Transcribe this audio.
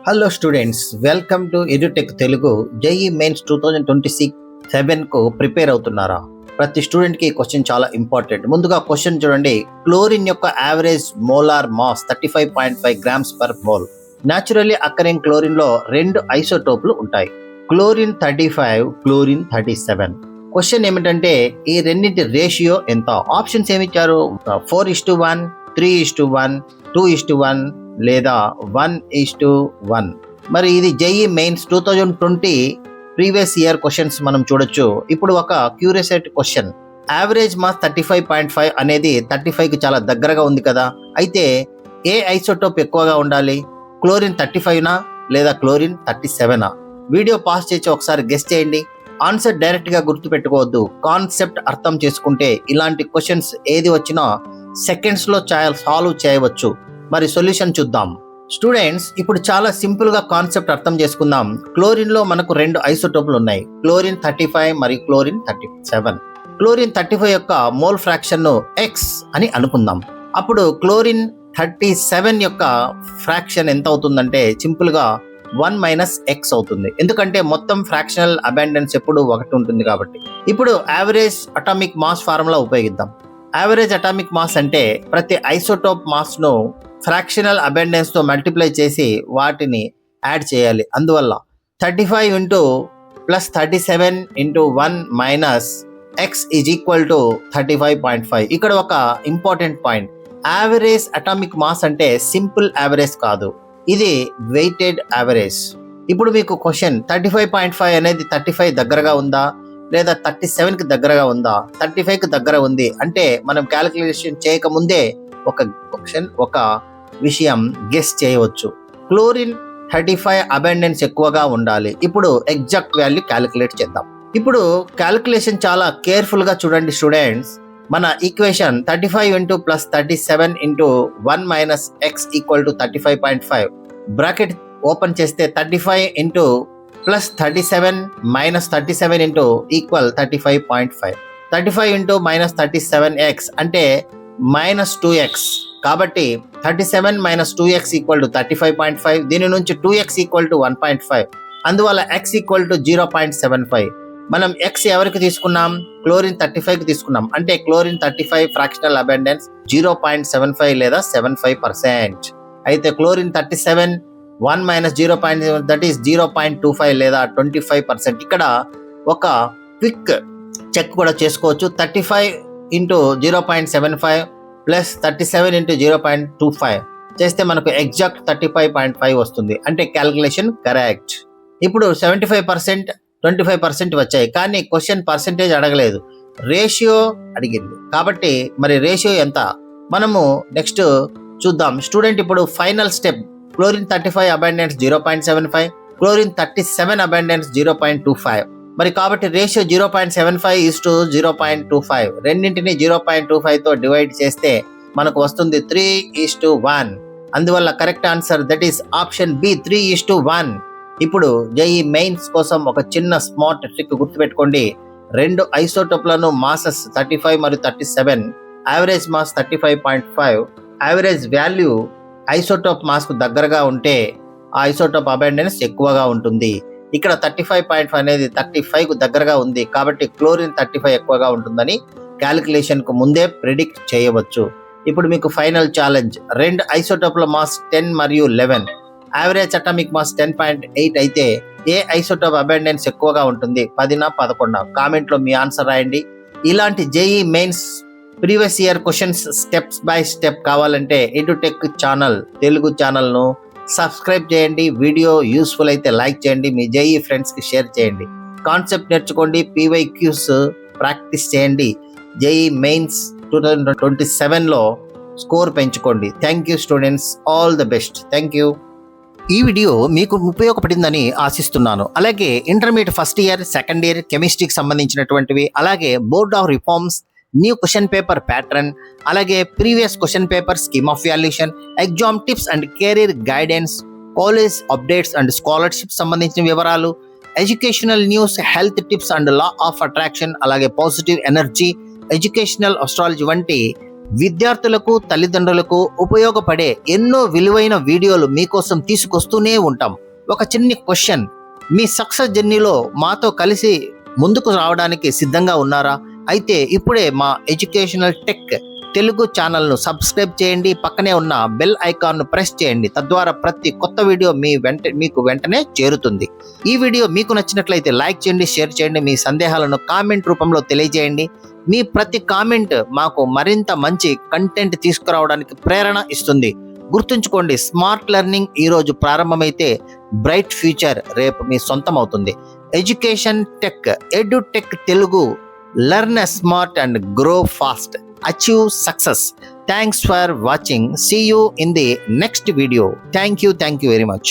Hello students, welcome to Edutech Telugu. JEE Mains 2026-7కు prepare అవుతున్నారా? ప్రతి స్టూడెంట్కి ఈ క్వశ్చన్ చాలా ఇంపార్టెంట్. ముందుగా క్వశ్చన్ చూడండి. క్లోరిన్ యొక్క average molar mass 35.5 grams per mole. Naturally occurring క్లోరిన్లో రెండు ఐసోటోప్లు ఉంటాయి, క్లోరిన్ 35, క్లోరిన్ 37. క్వశ్చన్ ఏమిటంటే ఈ రెండింటి రేషియో ఎంత? ఆప్షన్స్ ఏమిచ్చారు? 4:1, 3:1, 2:1 లేదా 1:1. మరి ఇది JEE mains 2020 previous year questions మనం చూడొచ్చు. ఇప్పుడు ఒక క్యూరియస్ క్వశ్చన్. యావరేజ్ మాస్ 35.5 అనేది 35కి చాలా దగ్గరగా ఉంది కదా. అయితే ఏ ఐసోటోప్ ఎక్కువగా ఉండాలి? క్లోరిన్ 35నా లేదా క్లోరిన్ 37నా? వీడియో పాస్ చేసి ఒకసారి గెస్ చేయండి. ఆన్సర్ డైరెక్ట్ గా గుర్తు పెట్టుకోవద్దు, కాన్సెప్ట్ అర్థం చేసుకుంటే ఇలాంటి క్వశ్చన్స్ ఏది వచ్చినా సెకండ్స్ లో సాల్వ్ చేయవచ్చు. మరి సొల్యూషన్ చూద్దాం. స్టూడెంట్స్, ఇప్పుడు చాలా సింపుల్ గా కాన్సెప్ట్ అర్థం చేసుకుందాం. క్లోరిన్ లో మనకు రెండు ఐసోటోపులు ఉన్నాయి, క్లోరిన్ 35 మరియు క్లోరిన్ 37. క్లోరిన్ 35 యొక్క మోల్ ఫ్రాక్షన్ ను X అని అనుకుందాం. అప్పుడు క్లోరిన్ 37 యొక్క ఫ్రాక్షన్ ఎంత అవుతుందంటే సింపుల్ గా 1 - X అవుతుంది. ఎందుకంటే మొత్తం ఫ్రాక్షనల్ అబాండెన్స్ ఎప్పుడు 1 ఉంటుంది కాబట్టి. ఇప్పుడు యావరేజ్ అటామిక్ మాస్ ఫార్ములా ఉపయోగిద్దాం. యావరేజ్ అటామిక్ మాస్ అంటే ప్రతి ఐసోటోప్ మాస్ ను ఫ్రాక్షనల్ అబెండెన్స్ తో మల్టిప్లై చేసి వాటిని యాడ్ చేయాలి. అందువల్ల 35 into +37 into 1 - X is equal to 35.5. ఇక్కడ ఒక important point, average atomic mass అంటే సింపుల్ యావరేజ్ కాదు, ఇది వెయిటెడ్ యావరేజ్. ఇప్పుడు మీకు క్వశ్చన్, 35.5 అనేది 35 దగ్గరగా ఉందా లేదా 37కి దగ్గరగా ఉందా? 35కి దగ్గర ఉంది అంటే మనం క్యాలిక్యులేషన్ చేయకముందే ఒక విషయం గెస్ చేయవచ్చు. క్లోరిన్ 35 అబెండెన్స్ ఎక్కువగా ఉండాలి. ఇప్పుడు ఎగ్జాక్ట్ వాల్యూ క్యాలిక్యులేట్ చేద్దాం. ఇప్పుడు క్యాలిక్యులేషన్ చాలా కేర్ఫుల్ గా చూడండి స్టూడెంట్స్. మన equation 35 into +37 into 1 - X equal to 35.5. Bracket open చేస్తే 35 into +37 - 37 into equal 35.5. 35 into -37X అంటే -2X. కాబట్టి 37 - 2X ఈక్వల్ టు 35.5. దీని నుంచి 2X ఈక్వల్ టు 1.5. అందువల్ల X ఈక్వల్ టు 0.75. మనం X ఎవరికి తీసుకున్నాం? క్లోరిన్ 35కి తీసుకున్నాం. అంటే క్లోరిన్ 35 ఫ్రాక్షనల్ అబెండెన్స్ 0.75 లేదా 75%. అయితే క్లోరిన్ 37 1 - 0.7 దట్ ఈస్ 0.25 లేదా 25%. ఇక్కడ ఒక క్విక్ చెక్ కూడా చేసుకోవచ్చు. 35 ఇంటూ 0.75 ప్లస్ 37 ఇంటూ 0.25 చేస్తే మనకు ఎగ్జాక్ట్ 35.5 వస్తుంది. అంటే క్యాలిక్యులేషన్ కరెక్ట్. ఇప్పుడు 75%, 25% వచ్చాయి, కానీ క్వశ్చన్ పర్సెంటేజ్ అడగలేదు, రేషియో అడిగింది. కాబట్టి మరి రేషియో ఎంత మనము నెక్స్ట్ చూద్దాం. స్టూడెంట్, ఇప్పుడు final step. Chlorine 35 abundance 0.75, chlorine 37 abundance 0.25. మరి కాబట్టి రేషియో 0.75:0.25. రెండింటిని 0.25 తో డివైడ్ చేస్తే మనకు వస్తుంది 3:1. అందువల్ల correct answer that is option B, 3:1. ఇప్పుడు జేఈ మెయిన్స్ కోసం ఒక చిన్న స్మార్ట్ ట్రిక్ గుర్తుపెట్టుకోండి. రెండు ఐసోటోప్లను మాసెస్ 35 మరియు 37, average mass 35.5. Average value isotope mass కు దగ్గరగా ఉంటే ఆ ఐసోటోప్ అబెండెన్స్ ఎక్కువగా ఉంటుంది. ఇక్కడ 35.5 అనేది 35 కు దగ్గరగా ఉంది కాబట్టి క్లోరిన్ 35 ఎక్కువగా ఉంటుందని క్యాలిక్యులేషన్ కు ముందే ప్రిడిక్ట్ చేయవచ్చు. ఇప్పుడు మీకు ఫైనల్ ఛాలెంజ్. రెండు ఐసోటోప్ల మాస్ 10 మరియు 11, యావరేజ్ అటామిక్ మాస్ 10.8 అయితే ఏ ఐసోటోప్ అబెండెన్స్ ఎక్కువగా ఉంటుంది? 10నా 11? కామెంట్ లో మీ ఆన్సర్ రాయండి. ఇలాంటి JEE Mains previous year questions steps by step కావాలంటే ఎడ్యుటెక్ ఛానల్ తెలుగు ఛానల్ను సబ్స్క్రైబ్ చేయండి. వీడియో యూస్ఫుల్ అయితే లైక్ చేయండి, మీ జేఈ ఫ్రెండ్స్ కి షేర్ చేయండి. కాన్సెప్ట్ నేర్చుకోండి, PYQs ప్రాక్టీస్ చేయండి. జేఈ మెయిన్స్ 2027లో స్కోర్ పెంచుకోండి. Thank you students, all the best. Thank you. ఈ వీడియో మీకు ఉపయోగపడిందని ఆశిస్తున్నాను. అలాగే intermediate first year, second year కెమిస్ట్రీకి సంబంధించినటువంటివి, అలాగే board of reforms, new question paper pattern, అలాగే previous question paper scheme of valuation, exam tips and career guidance, college updates and scholarship సంబంధించిన వివరాలు, educational news, health tips and law of attraction, అలాగే positive energy, educational astrology వంటి విద్యార్థులకు, తల్లిదండ్రులకు ఉపయోగపడే ఎన్నో విలువైన వీడియోలు మీకోసం తీసుకొస్తూనే ఉంటాం. ఒక చిన్ని క్వశ్చన్, మీ సక్సెస్ జర్నీలో మాతో కలిసి ముందుకు రావడానికి సిద్ధంగా ఉన్నారా? అయితే ఇప్పుడే మా ఎడ్యుకేషనల్ టెక్ తెలుగు ఛానల్ను సబ్స్క్రైబ్ చేయండి. పక్కనే ఉన్న బెల్ ఐకాన్ను ప్రెస్ చేయండి. తద్వారా ప్రతి కొత్త వీడియో మీకు వెంటనే చేరుతుంది. ఈ వీడియో మీకు నచ్చినట్లయితే లైక్ చేయండి, షేర్ చేయండి. మీ సందేహాలను కామెంట్ రూపంలో తెలియజేయండి. మీ ప్రతి కామెంట్ మాకు మరింత మంచి కంటెంట్ తీసుకురావడానికి ప్రేరణ ఇస్తుంది. గుర్తుంచుకోండి, స్మార్ట్ లెర్నింగ్ ఈరోజు ప్రారంభమైతే బ్రైట్ ఫ్యూచర్ రేపు మీ సొంతం అవుతుంది. Education tech, edutech Telugu. Learn smart and grow fast. Achieve success. Thanks for watching. See you in the next video. Thank you very much.